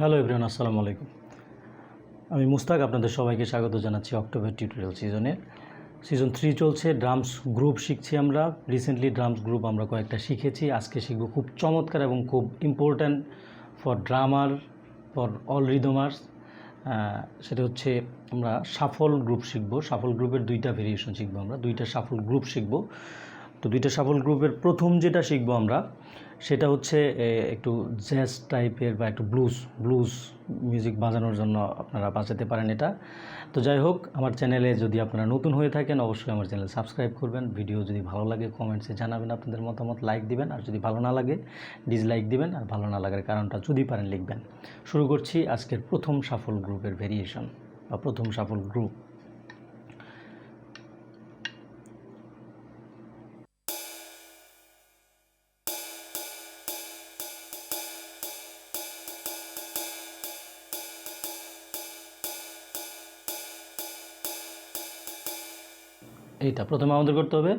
Hello everyone, আসসালামু আলাইকুম। আমি মুস্তাক, আপনাদের সবাইকে স্বাগত জানাচ্ছি অক্টোবর টিউটোরিয়াল সিজন 3 চলছে। ড্রামস গ্রুপ শিখছি আমরা। রিসেন্টলি ড্রামস গ্রুপ আমরা কয়েকটা শিখেছি। আজকে শিখব খুব চমৎকার এবং খুব important for drummer, for all rhythmers. সেটা হচ্ছে আমরা শাফল গ্রুপ শিখব। শাফল গ্রুপের দুইটা ভেরিয়েশন শিখব আমরা, দুইটা শাফল গ্রুপ শিখব। তো দুইটা শাফল গ্রুপের প্রথম যেটা শিখব আমরা সেটা হচ্ছে একটু জ্যাজ টাইপের বা একটু ব্লুজ মিউজিক বাজানোর জন্য আপনারা বাজাতে পারেন এটা। তো যাই হোক, আমার চ্যানেলে যদি আপনারা নতুন হয়ে থাকেন অবশ্যই আমার চ্যানেল সাবস্ক্রাইব করবেন। ভিডিও যদি ভালো লাগে কমেন্টসে জানাবেন আপনাদের মতামত, লাইক দিবেন, আর যদি ভালো না লাগে ডিসলাইক দিবেন, আর ভালো না লাগার কারণটা যদি পারেন লিখবেন। শুরু করছি আজকের প্রথম শাফল গ্রুপের ভেরিয়েশন বা প্রথম শাফল গ্রুপ। এইটা প্রথমে আমাদের করতে হবে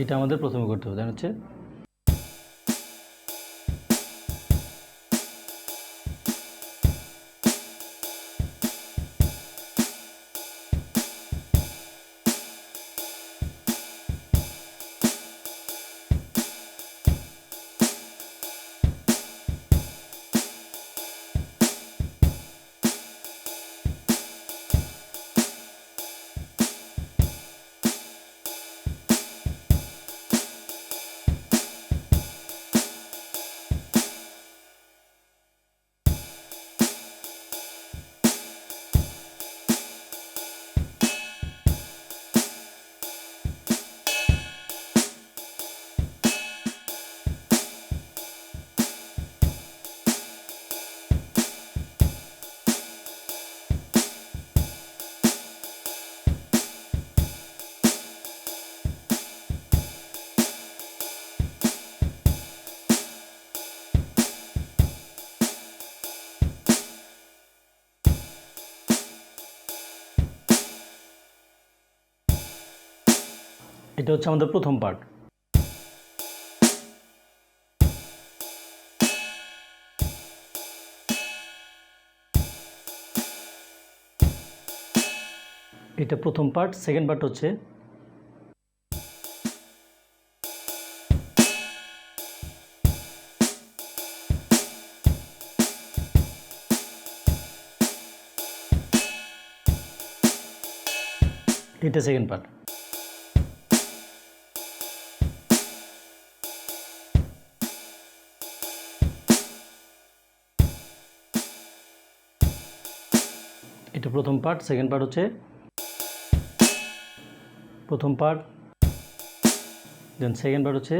এইটা আমাদের প্রথমে করতে হবে, হচ্ছে এটা হচ্ছে আমাদের প্রথম পার্ট। এটা প্রথম পার্ট। সেকেন্ড পার্ট হচ্ছে এটা সেকেন্ড পার্ট। এটা প্রথম পার্ট। সেকেন্ড পার্ট হচ্ছে প্রথম পার্ট, দেন সেকেন্ড পার্ট হচ্ছে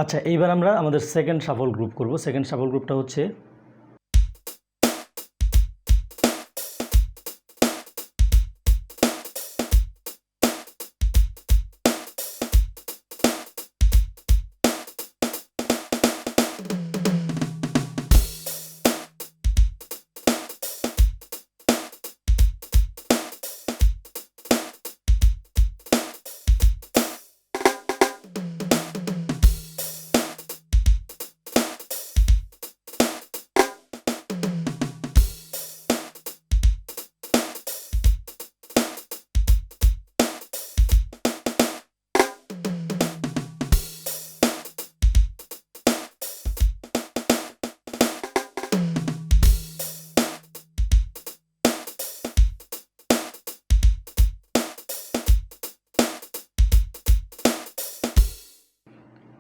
আচ্ছা, এইবার আমরা আমাদের সেকেন্ড শাফল গ্রুপ করব। সেকেন্ড শাফল গ্রুপটা হচ্ছে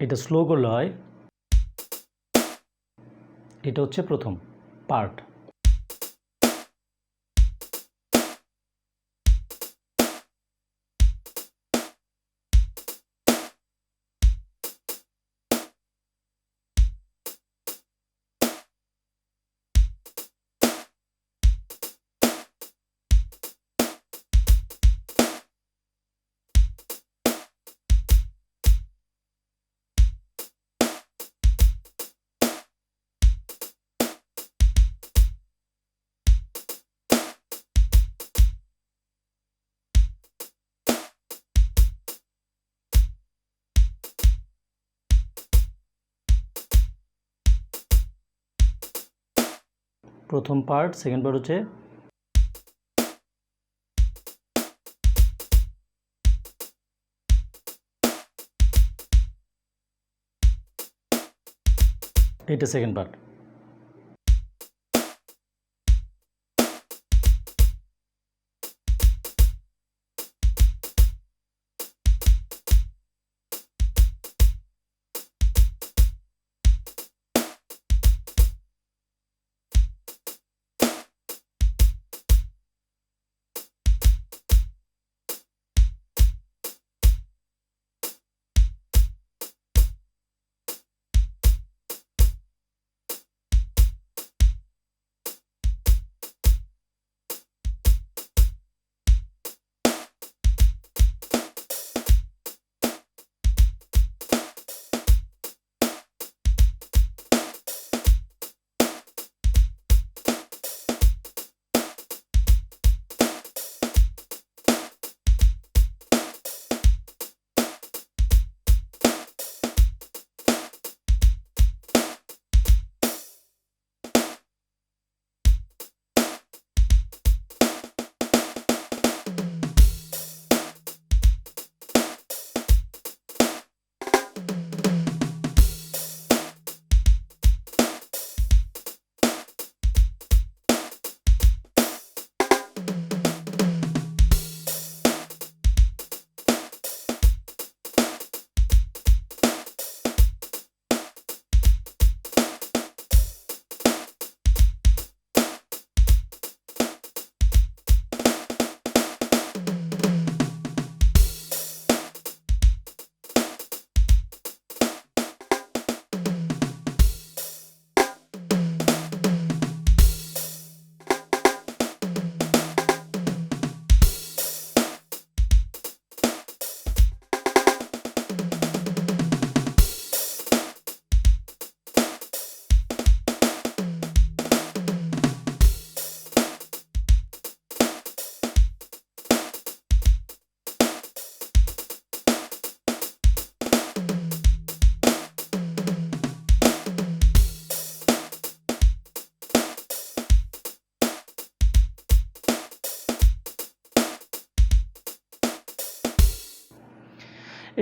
এটা স্লো করলে হয়। এটা হচ্ছে প্রথম পার্ট। প্রথম পার্ট, সেকেন্ড পার্ট হচ্ছে এটা সেকেন্ড পার্ট।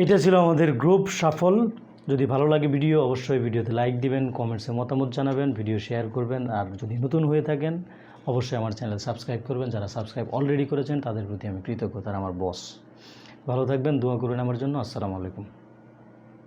এটা ছিল আমাদের গ্রুপ শাফল। যদি ভালো লাগে ভিডিও, অবশ্যই ভিডিওতে লাইক দিবেন, কমেন্টসে মতামত জানাবেন, ভিডিও শেয়ার করবেন। আর যদি নতুন হয়ে থাকেন অবশ্যই আমার চ্যানেল সাবস্ক্রাইব করবেন। যারা সাবস্ক্রাইব অলরেডি করেছেন তাদের প্রতি আমি কৃতজ্ঞ, তারা আমার বস। ভালো থাকবেন, দোয়া করবেন আমার জন্য। আসসালামু আলাইকুম।